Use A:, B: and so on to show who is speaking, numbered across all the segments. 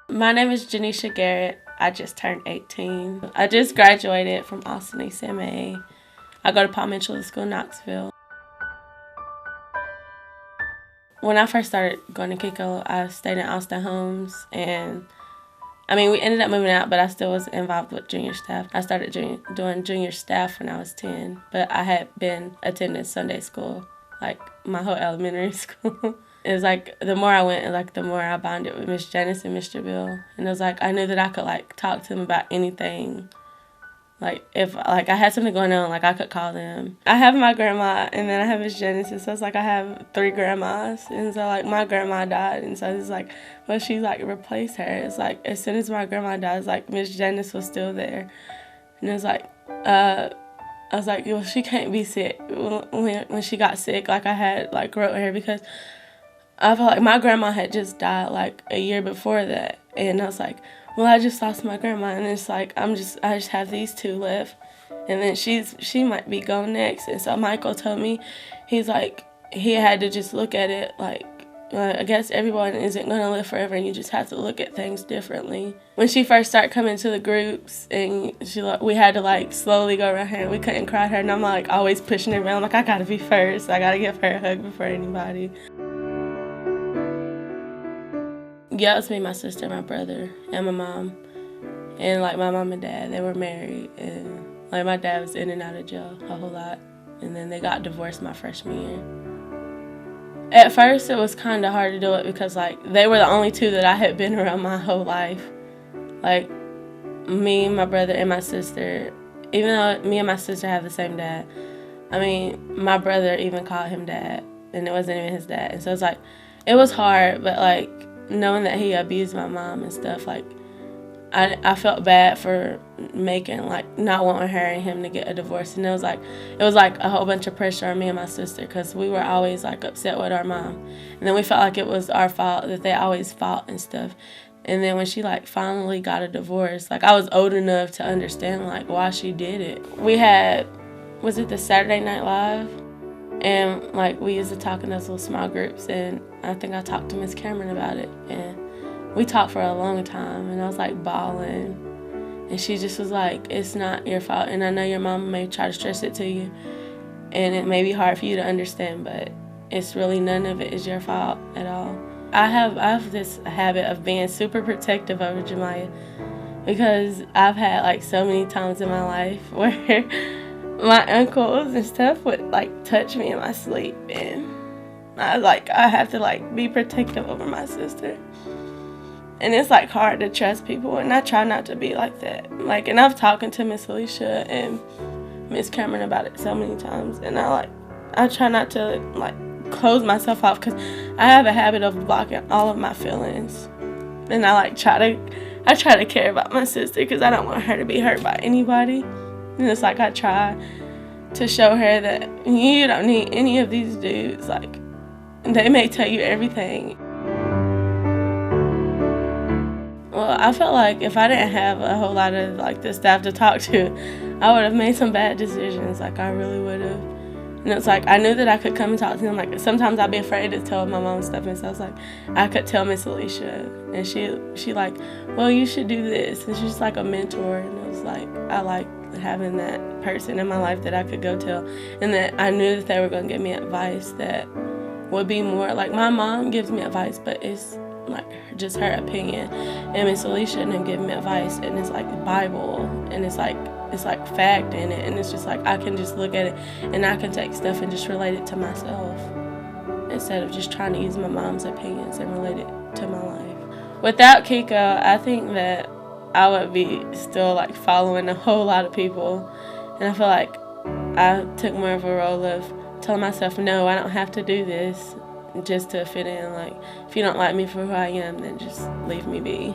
A: My name is Junisha Garrett. I just turned 18. I just graduated from Austin ACMA. I go to Paul Mitchell School in Knoxville. When I first started going to KICKO, I stayed in Austin Homes, and we ended up moving out, but I still was involved with junior staff. I started doing junior staff when I was 10, but I had been attending Sunday school, like my whole elementary school. It was like the more I went, like the more I bonded with Miss Janice and Mr. Bill. And it was like I knew that I could like talk to them about anything. Like if like I had something going on, like I could call them. I have my grandma, and then I have Miss Janice, and so it's like I have 3 grandmas. And so like my grandma died, and so it's like well she like replaced her. It's like as soon as my grandma died, it's like Miss Janice was still there. And it was like I was like, well, she can't be sick. When she got sick, like I had like wrote her because I felt like my grandma had just died like a year before that, and I was like, well, I just lost my grandma, and it's like I just have these 2 left, and then she might be gone next. And so Michael told me, he's like he had to just look at it like I guess everyone isn't gonna live forever, and you just have to look at things differently. When she first started coming to the groups, and we had to like slowly go around her, and we couldn't cry her, and I'm like always pushing her around, like I gotta be first, I gotta give her a hug before anybody. Yeah, it was me, my sister, my brother, and my mom. And like my mom and dad, they were married, and like my dad was in and out of jail a whole lot. And then they got divorced my freshman year. At first it was kind of hard to do it because like they were the only 2 that I had been around my whole life. Like me, my brother, and my sister, even though me and my sister have the same dad, my brother even called him dad, and it wasn't even his dad. And so it's like, it was hard, but like, knowing that he abused my mom and stuff, like I felt bad for making like not wanting her and him to get a divorce. And it was like a whole bunch of pressure on me and my sister because we were always like upset with our mom, and then we felt like it was our fault that they always fought and stuff. And then when she like finally got a divorce, like I was old enough to understand like why she did it. We had, was it the Saturday Night Live? And like we used to talk in those little small groups, and I think I talked to Miss Cameron about it, and we talked for a long time, and I was like bawling, and she just was like, it's not your fault, and I know your mom may try to stress it to you, and it may be hard for you to understand, but it's really none of it is your fault at all. I have this habit of being super protective over Jemiah because I've had like so many times in my life where my uncles and stuff would like touch me in my sleep, and I have to like be protective over my sister. And it's like hard to trust people, and I try not to be like that. Like, and I've talked to Miss Alicia and Miss Cameron about it so many times, and I try not to like close myself off because I have a habit of blocking all of my feelings, and I try to care about my sister because I don't want her to be hurt by anybody. And it's like I try to show her that you don't need any of these dudes. Like, they may tell you everything. Well, I felt like if I didn't have a whole lot of like the staff to talk to, I would have made some bad decisions. Like I really would have. And it's like I knew that I could come and talk to them. Like sometimes I'd be afraid to tell my mom stuff, and so I was like, I could tell Miss Alicia, and she like, well, you should do this, and she's like a mentor, and it was like I like having that person in my life that I could go tell, and that I knew that they were going to give me advice that would be more like my mom gives me advice, but it's like just her opinion, and Miss Alicia and them give me advice, and it's like the Bible, and it's like fact in it, and it's just like I can just look at it and I can take stuff and just relate it to myself instead of just trying to use my mom's opinions and relate it to my life. Without KICKO, I think that I would be still like following a whole lot of people, and I feel like I took more of a role of telling myself, no, I don't have to do this just to fit in. Like, if you don't like me for who I am, then just leave me be.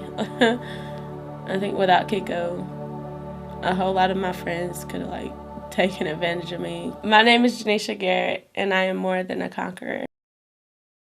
A: I think without KICKO, a whole lot of my friends could have like taken advantage of me. My name is Junisha Garrett, and I am more than a conqueror.